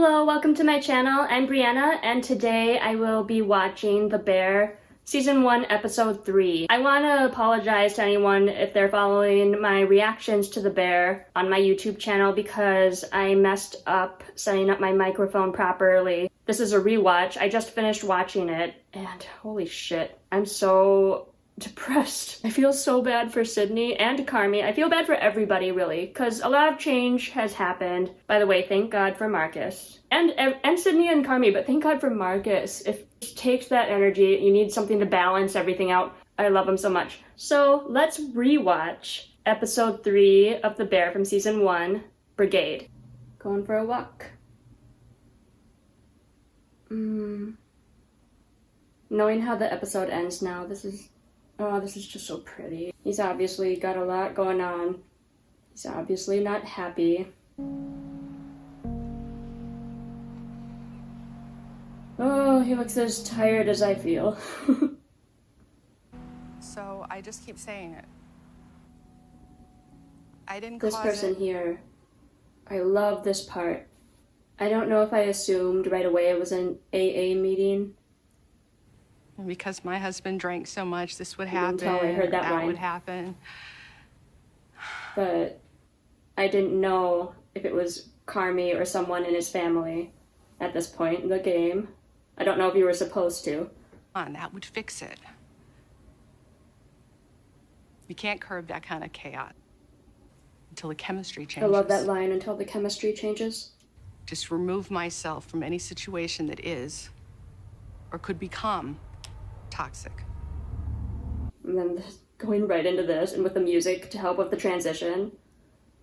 Hello, welcome to my channel. I'm Brianna, and today I will be watching The Bear Season 1, Episode 3. I want to apologize to anyone if they're following my reactions to The Bear on my YouTube channel because I messed up setting up my microphone properly. This is a rewatch. I just finished watching it, and holy shit, I'm so depressed. I feel so bad for Sydney and Carmi. I feel bad for everybody, really, because a lot of change has happened. By the way, thank God for Marcus. And Sydney and Carmi, but thank God for Marcus. If it takes that energy, you need something to balance everything out. I love him so much. So let's rewatch episode 3 of The Bear from season 1, Brigade. Going for a walk. Knowing how the episode ends now, this is just so pretty. He's obviously got a lot going on. He's obviously not happy. Oh, he looks as tired as I feel. So I just keep saying it. I didn't This cause person it. here, I love this part. I don't know if I assumed right away it was an AA meeting. Because my husband drank so much, this would Until happen. I heard that line. would happen. But I didn't know if it was Carmi or someone in his family at this point in the game. I don't know if you were supposed to. That would fix it. You can't curb that kind of chaos until the chemistry changes. I love that line, until the chemistry changes. Just remove myself from any situation that is or could become toxic. And then going right into this, and with the music to help with the transition.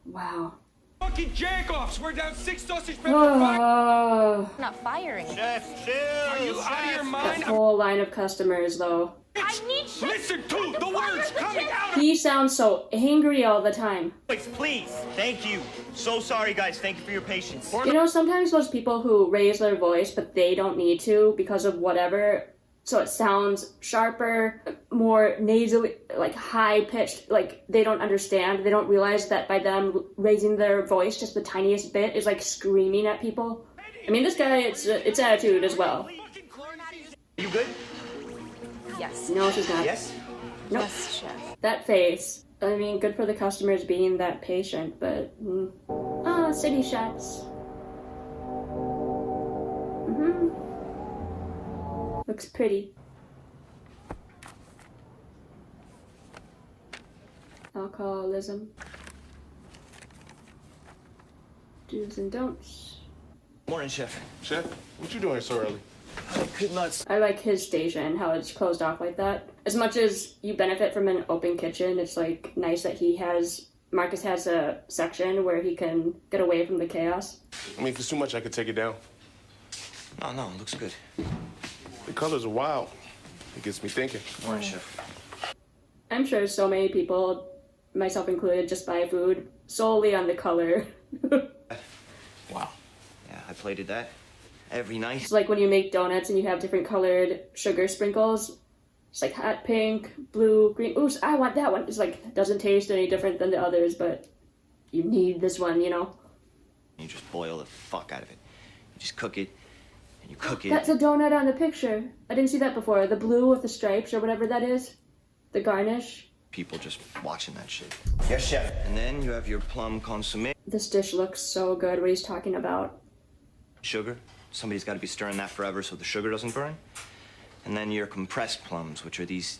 Wow. Fucking jack-offs! We're down 6 sausage pepper Oh, Not firing. Chef, chill! Are you out of your that mind? whole line of customers, though. I need shit. Listen to the words coming out of He sounds so angry all the time. Please, thank you. So sorry, guys. Thank you for your patience. You know, sometimes those people who raise their voice, but they don't need to because of whatever, so it sounds sharper, more nasally, like high-pitched, like they don't understand. They don't realize that by them raising their voice just the tiniest bit is like screaming at people. I mean, this guy, it's attitude as well. You good? Yes. No, she's not. Yes? Nope. Yes, chef. That face. I mean, good for the customers being that patient, but... city shots. Looks pretty. Alcoholism. Do's and don'ts. Morning, Chef. Chef, what you doing so early? I could not. I like his station, how it's closed off like that. As much as you benefit from an open kitchen, it's like nice that Marcus has a section where he can get away from the chaos. I mean, if it's too much, I could take it down. No, it looks good. The colors are wild. It gets me thinking. Morning, Chef. I'm sure so many people, myself included, just buy food solely on the color. Wow. Yeah, I plated that every night. It's like when you make donuts and you have different colored sugar sprinkles. It's like hot pink, blue, green. Ooh, I want that one. It's like, doesn't taste any different than the others, but you need this one, you know? You just boil the fuck out of it. You just cook it, and you cook it. That's a donut on the picture. I didn't see that before. The blue with the stripes or whatever that is. The garnish. People just watching that shit. Yes, Chef. And then you have your plum consommé. This dish looks so good, what he's talking about. Sugar. Somebody's got to be stirring that forever so the sugar doesn't burn. And then your compressed plums, which are these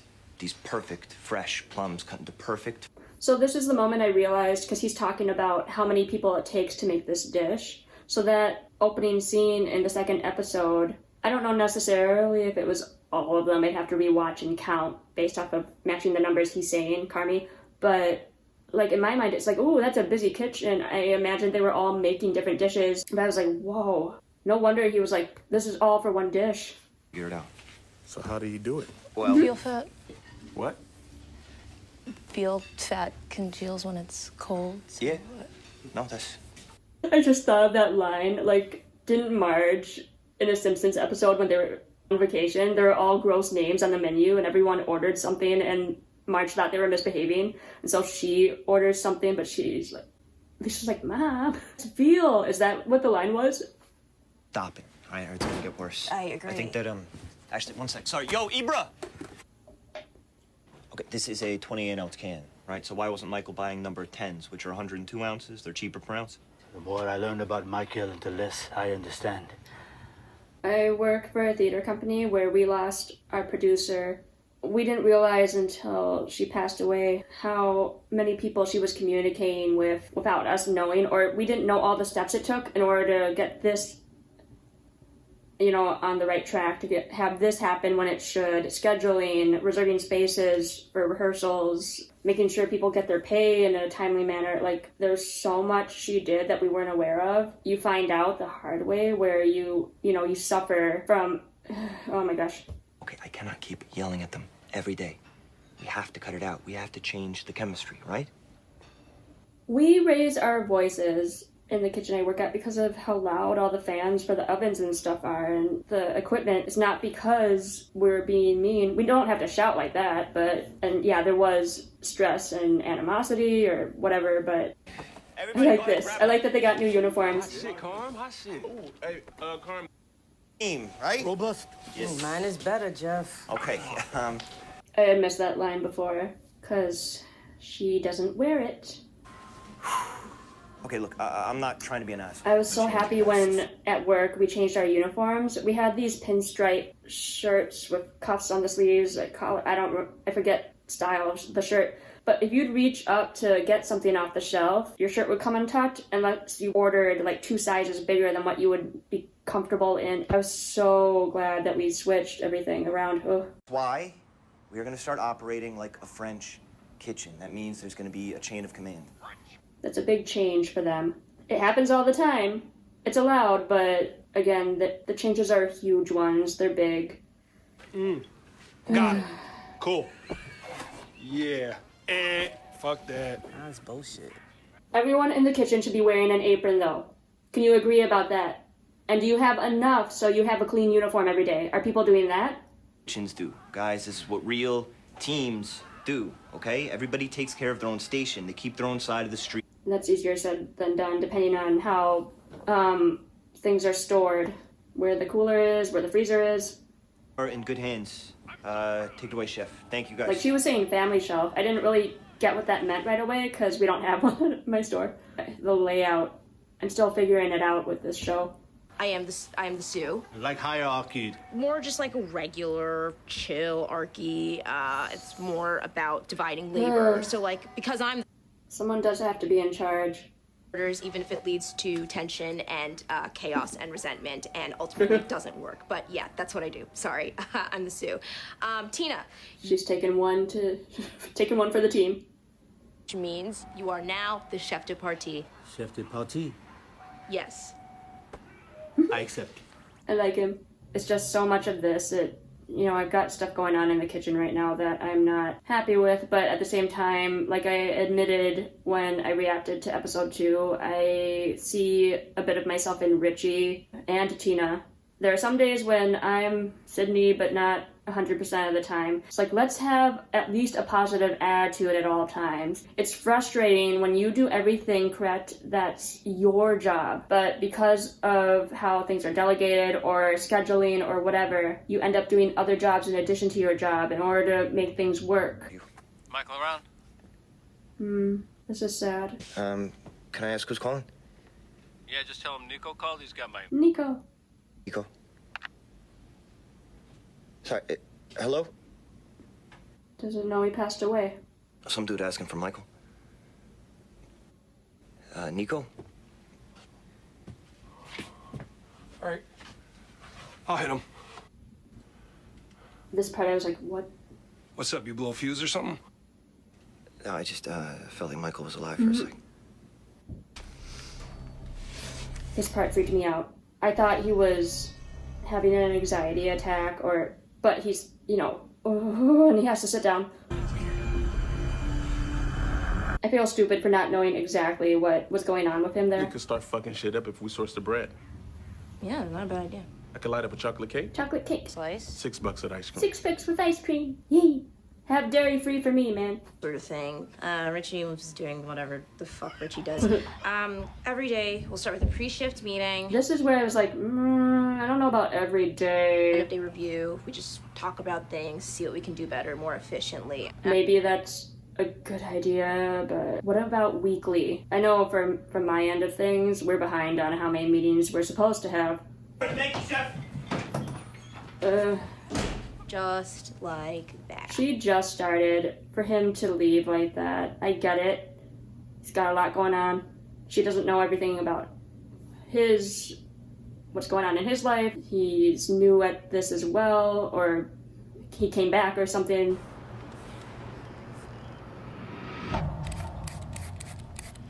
perfect, fresh plums cut into perfect. So this is the moment I realized, because he's talking about how many people it takes to make this dish. So that opening scene in the second episode, I don't know necessarily if it was all of them. I'd have to rewatch and count based off of matching the numbers he's saying, Carmi. But like in my mind, it's like, ooh, that's a busy kitchen. I imagined they were all making different dishes. But I was like, whoa. No wonder he was like, this is all for one dish. Figure it out. So how do you do it? Well, Feel fat. What? Feel fat congeals when it's cold. So yeah. No, that's. I just thought of that line. Like, didn't Marge in a Simpsons episode when they were on vacation, there were all gross names on the menu and everyone ordered something and Marge thought they were misbehaving. And so she orders something, but she's like, Alicia's like, Mom, feel. Is that what the line was? stop it, all right? Or it's gonna get worse. I agree. I think that, actually, one sec. Sorry, yo, Ibra! Okay, this is a 28-ounce can, right? So why wasn't Michael buying number 10s, which are 102 ounces? They're cheaper per ounce. The more I learn about Michael, the less I understand. I work for a theater company where we lost our producer. We didn't realize until she passed away how many people she was communicating with without us knowing, or we didn't know all the steps it took in order to get this, you know, on the right track, to have this happen when it should. Scheduling, reserving spaces for rehearsals, making sure people get their pay in a timely manner. Like, there's so much she did that we weren't aware of. You find out the hard way where you suffer from, oh my gosh. Okay, I cannot keep yelling at them every day. We have to cut it out. We have to change the chemistry, right? We raise our voices in the kitchen I work at because of how loud all the fans for the ovens and stuff are, and the equipment. Is not because we're being mean. We don't have to shout like that, and yeah, there was stress and animosity or whatever, but everybody I like this. I like that they got new uniforms. Hot shit, Carm. Hot shit. Ooh, hey, Carm. Team, right? Robust. Yes. Mine is better, Jeff. Okay, I had missed that line before, because she doesn't wear it. Okay, look, I'm not trying to be an asshole. I was so happy when, at work, we changed our uniforms. We had these pinstripe shirts with cuffs on the sleeves, like collar, I forget style of the shirt. But if you'd reach up to get something off the shelf, your shirt would come untucked unless you ordered like 2 sizes bigger than what you would be comfortable in. I was so glad that we switched everything around. Oh. Why? We're gonna start operating like a French kitchen. That means there's gonna be a chain of command. That's a big change for them. It happens all the time. It's allowed, but again, the changes are huge ones. They're big. Got it. Cool. Yeah. Fuck that. That's bullshit. Everyone in the kitchen should be wearing an apron, though. Can you agree about that? And do you have enough so you have a clean uniform every day? Are people doing that? Kitchens do. Guys, this is what real teams do, okay? Everybody takes care of their own station. They keep their own side of the street. And that's easier said than done, depending on how things are stored. Where the cooler is, where the freezer is. Are in good hands. Take it away, chef. Thank you, guys. Like she was saying family shelf. I didn't really get what that meant right away because we don't have one at my store. The layout. I'm still figuring it out with this show. I am the Sue. Like hierarchy. More just like a regular, chill archy. It's more about dividing labor. So like, because I'm Someone does have to be in charge. orders, even if it leads to tension and chaos and resentment, and ultimately it doesn't work. But yeah, that's what I do. Sorry, I'm the Sue. Tina. She's taken one for the team. Which means you are now the chef de partie. Chef de partie. Yes. I accept. I like him. It's just so much of this. I've got stuff going on in the kitchen right now that I'm not happy with, but at the same time, like I admitted when I reacted to episode 2, I see a bit of myself in Richie and Tina. There are some days when I'm Sydney, but not 100% of the time. It's like, let's have at least a positive attitude at all times. It's frustrating when you do everything correct, that's your job. But because of how things are delegated or scheduling or whatever, you end up doing other jobs in addition to your job in order to make things work. Michael around? This is sad. Can I ask who's calling? Yeah, just tell him Nico called. He's got my... Nico. Nico? Sorry, hello? Doesn't know he passed away. Some dude asking for Michael. Nico? All right. I'll hit him. This part I was like, what? What's up, you blow a fuse or something? No, I just felt like Michael was alive for a second. This part freaked me out. I thought he was having an anxiety attack but he's, and he has to sit down. I feel stupid for not knowing exactly what was going on with him there. We could start fucking shit up if we source the bread. Yeah, not a bad idea. I could light up a chocolate cake. Chocolate cake. Slice. $6 at ice cream. $6 with ice cream. Yay. Have dairy free for me, man. Sort of thing. Richie was doing whatever the fuck Richie does. Every day, we'll start with a pre-shift meeting. This is where I was like, I don't know about every End day. of day review. We just talk about things, see what we can do better, more efficiently. Maybe that's a good idea, but what about weekly? I know from my end of things, we're behind on how many meetings we're supposed to have. Thank you, Chef. Just like that. She just started. For him to leave like that, I get it. He's got a lot going on. She doesn't know everything about what's going on in his life. He's new at this as well, or he came back or something.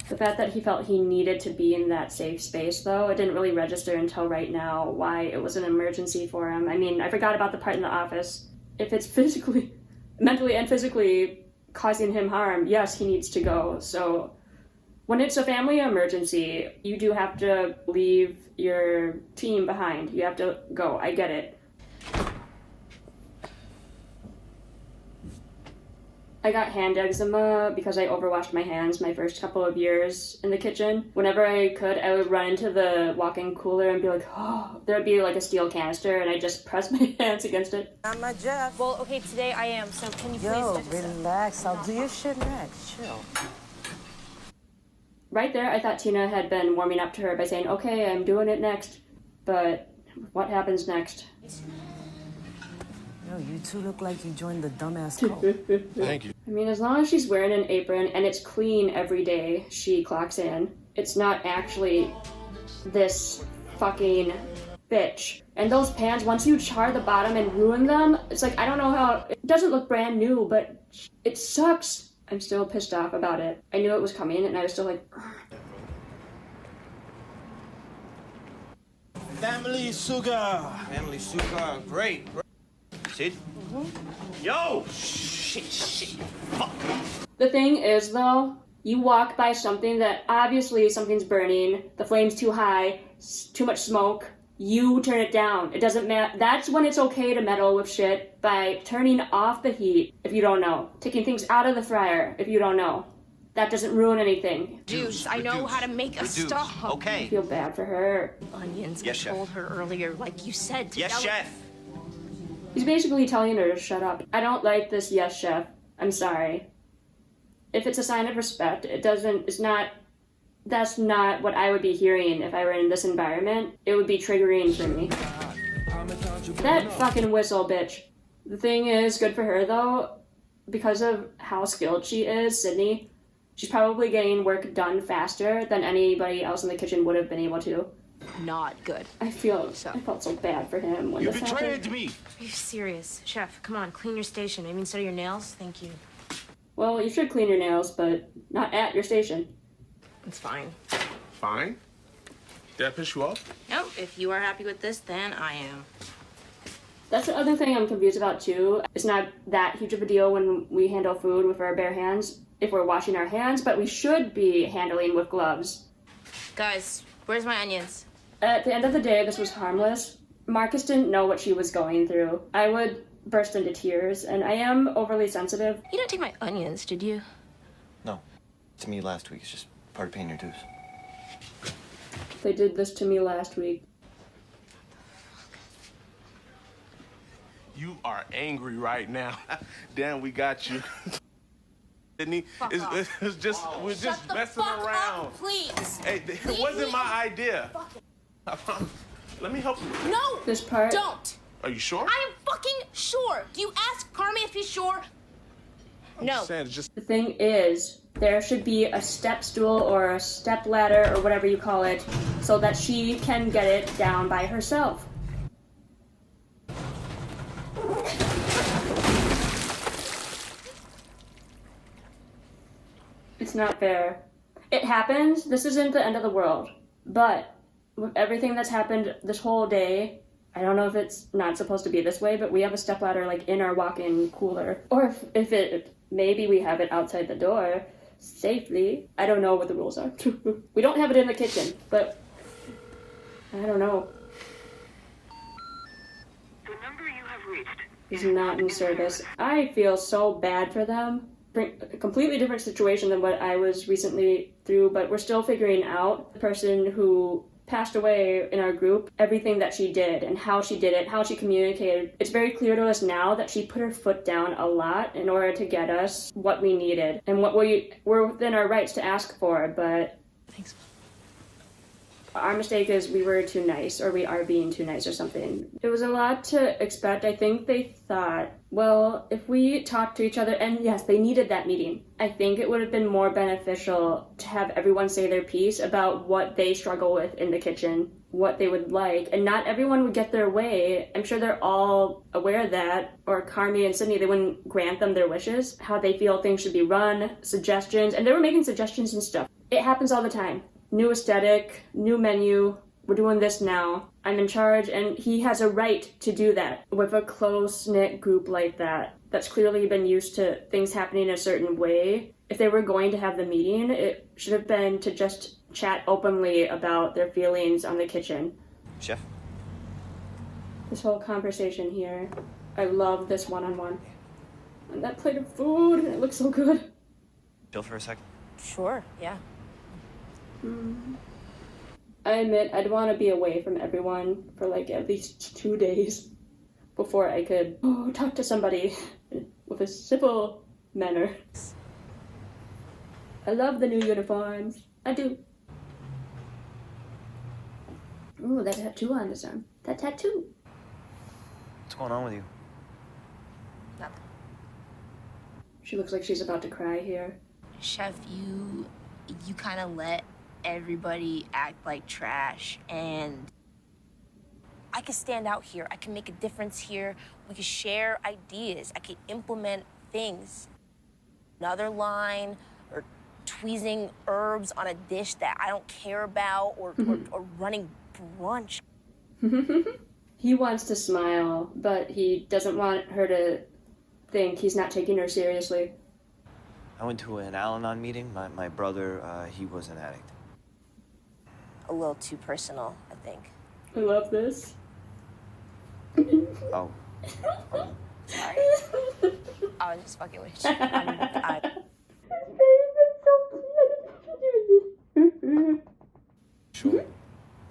The fact that he felt he needed to be in that safe space, though, it didn't really register until right now why it was an emergency for him. I mean, I forgot about the part in the office. If it's mentally and physically causing him harm, yes, he needs to go. So when it's a family emergency, you do have to leave your team behind. You have to go. I get it. I got hand eczema because I overwashed my hands my first couple of years in the kitchen. Whenever I could, I would run into the walk-in cooler and be like, oh, there would be like a steel canister, and I just press my hands against it. I'm not Jeff. Well, okay, today I am, so can you Yo, please... relax. I'll do your shit next. Chill. Right there, I thought Tina had been warming up to her by saying, okay, I'm doing it next. But what happens next? Yo, you two look like you joined the dumbass cult. Thank you. I mean, as long as she's wearing an apron and it's clean every day she clocks in, it's not actually this fucking bitch. And those pans, once you char the bottom and ruin them, it's like, I don't know how, it doesn't look brand new, but it sucks. I'm still pissed off about it. I knew it was coming and I was still like, ugh. Family sugar. Family suka, great. Sid? Yo! Shit. Fuck. The thing is, though, you walk by something that obviously something's burning, the flame's too high, too much smoke, you turn it down. It doesn't matter. That's when it's okay to meddle with shit, by turning off the heat, if you don't know. Taking things out of the fryer, if you don't know. That doesn't ruin anything. Juice, I know how to make a stop. I Okay. feel bad for her. Onions, Yes, I chef. told her earlier, like you said. To Yes, yell- chef. He's basically telling her to shut up. I don't like this yes, chef. I'm sorry. If it's a sign of respect, that's not what I would be hearing if I were in this environment. It would be triggering for me. That fucking whistle, bitch. The thing is, good for her though, because of how skilled she is, Sydney, she's probably getting work done faster than anybody else in the kitchen would have been able to. Not good. I felt so bad for him when You this betrayed happened. me. Are you serious? Chef, come on, clean your station. I mean, study your nails? Thank you. Well, you should clean your nails, but not at your station. It's fine. Fine. Did I piss you off? Nope, if you are happy with this, then I am. That's the other thing I'm confused about too. It's not that huge of a deal when we handle food with our bare hands, if we're washing our hands, but we should be handling with gloves. Guys, where's my onions? At the end of the day, this was harmless. Marcus didn't know what she was going through. I would burst into tears, and I am overly sensitive. You didn't take my onions, did you? No. To me last week. It's just part of paying your dues. They did this to me last week. You are angry right now. Damn, we got you. Sydney, it's just we're just messing around. Please. Hey, it wasn't my idea. Let me help you. No! This part, Don't! Are you sure? I am fucking sure. Do you ask Carmen if he's sure? I'm just saying, it's just the thing is, there should be a step stool or a step ladder or whatever you call it, so that she can get it down by herself. It's not fair. It happens. This isn't the end of the world. But with everything that's happened this whole day, I don't know if it's not supposed to be this way, but we have a stepladder like in our walk-in cooler. Or if maybe we have it outside the door safely. I don't know what the rules are. We don't have it in the kitchen, but I don't know. The number you have reached is not in service. I feel so bad for them. A completely different situation than what I was recently through, but we're still figuring out the person who passed away in our group, everything that she did and how she did it, how she communicated. It's very clear to us now that she put her foot down a lot in order to get us what we needed and what we were within our rights to ask for, but Thanks. our mistake is we were too nice, or we are being too nice or something. It was a lot to expect. I think they thought, well, if we talk to each other, and yes, they needed that meeting, I think it would have been more beneficial to have everyone say their piece about what they struggle with in the kitchen, what they would like, and not everyone would get their way. I'm sure they're all aware of that, or Carmi and Sydney, they wouldn't grant them their wishes, how they feel things should be run, suggestions, and they were making suggestions and stuff. It happens all the time. New aesthetic, new menu, we're doing this now. I'm in charge, and he has a right to do that with a close-knit group like that that's clearly been used to things happening a certain way. If they were going to have the meeting, it should have been to just chat openly about their feelings on the kitchen. Chef? This whole conversation here, I love this one-on-one. And that plate of food, it looks so good. Chill for a second. Sure, yeah. I admit I'd want to be away from everyone for like at least 2 days before I could talk to somebody with a civil manner. I love the new uniforms. I do. Ooh, that tattoo on his arm. That tattoo. What's going on with you? Nothing. She looks like she's about to cry here. Chef, you kind of let everybody act like trash, and I can stand out here. I can make a difference here. We can share ideas. I can implement things. Another line, or tweezing herbs on a dish that I don't care about, or running brunch. He wants to smile, but he doesn't want her to think he's not taking her seriously. I went to an Al-Anon meeting. My brother, he was an addict. A little too personal, I think. I love this. Oh. Sorry. I was just fucking with you. Sure.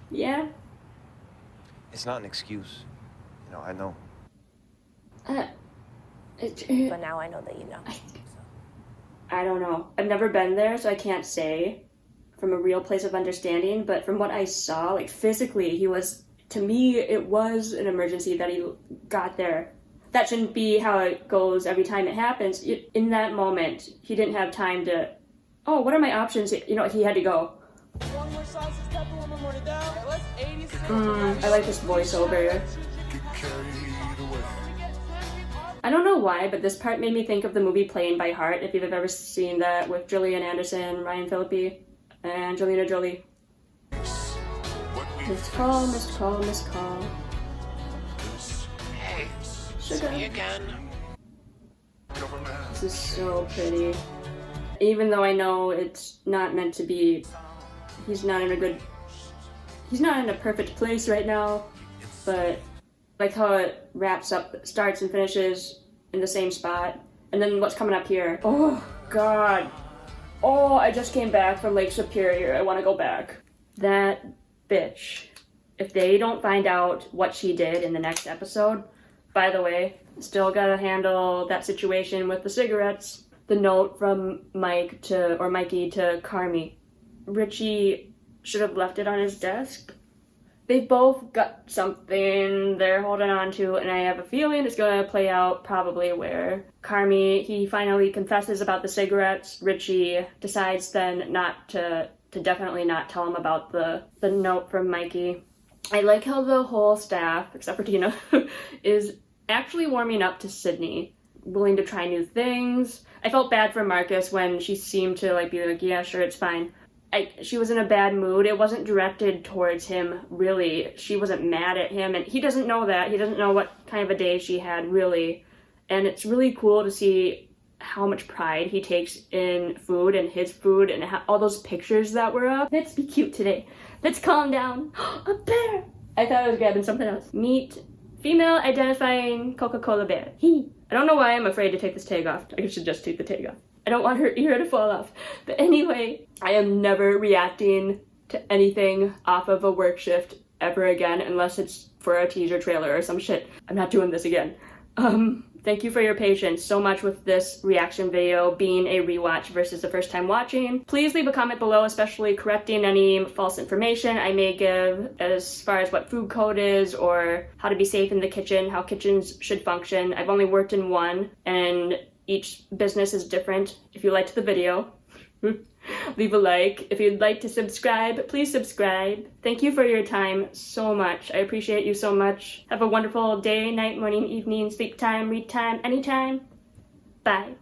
Yeah. It's not an excuse. You know, I know. But now I know that you know. I don't know. I've never been there, so I can't say from a real place of understanding, but from what I saw, like physically, he was, to me, it was an emergency that he got there. That shouldn't be how it goes every time it happens. In that moment, he didn't have time to, oh, what are my options? You know, he had to go. I like this voiceover. I don't know why, but this part made me think of the movie Playing by Heart, if you've ever seen that, with Gillian Anderson, Ryan Phillippe, and Angelina Jolie. Missed call, missed call, missed call. Hey, it's me again. This is so pretty. Even though I know it's not meant to be, he's not in a perfect place right now, but like how it wraps up, starts and finishes in the same spot. And then what's coming up here? Oh, God. Oh, I just came back from Lake Superior. I want to go back. That bitch. If they don't find out what she did in the next episode, by the way, still gotta handle that situation with the cigarettes. The note from Mikey to Carmi. Richie should have left it on his desk. They've both got something they're holding on to, and I have a feeling it's going to play out probably where Carmi, he finally confesses about the cigarettes. Richie decides then not to definitely not tell him about the note from Mikey. I like how the whole staff, except for Tina, is actually warming up to Sydney, willing to try new things. I felt bad for Marcus when she seemed to be like, yeah, sure, it's fine. She was in a bad mood. It wasn't directed towards him, really. She wasn't mad at him, and he doesn't know that. He doesn't know what kind of a day she had, really. And it's really cool to see how much pride he takes in food and his food and all those pictures that were up. Let's be cute today. Let's calm down. A bear! I thought I was grabbing something else. Meet Female identifying Coca-Cola bear. He. I don't know why I'm afraid to take this tag off. I should just take the tag off. I don't want her ear to fall off. But anyway, I am never reacting to anything off of a work shift ever again unless it's for a teaser trailer or some shit. I'm not doing this again. Thank you for your patience so much with this reaction video being a rewatch versus the first time watching. Please leave a comment below, especially correcting any false information I may give as far as what food code is or how to be safe in the kitchen, how kitchens should function. I've only worked in one and each business is different. If you liked the video, leave a like. If you'd like to subscribe, please subscribe. Thank you for your time so much. I appreciate you so much. Have a wonderful day, night, morning, evening, sleep time, read time, anytime. Bye.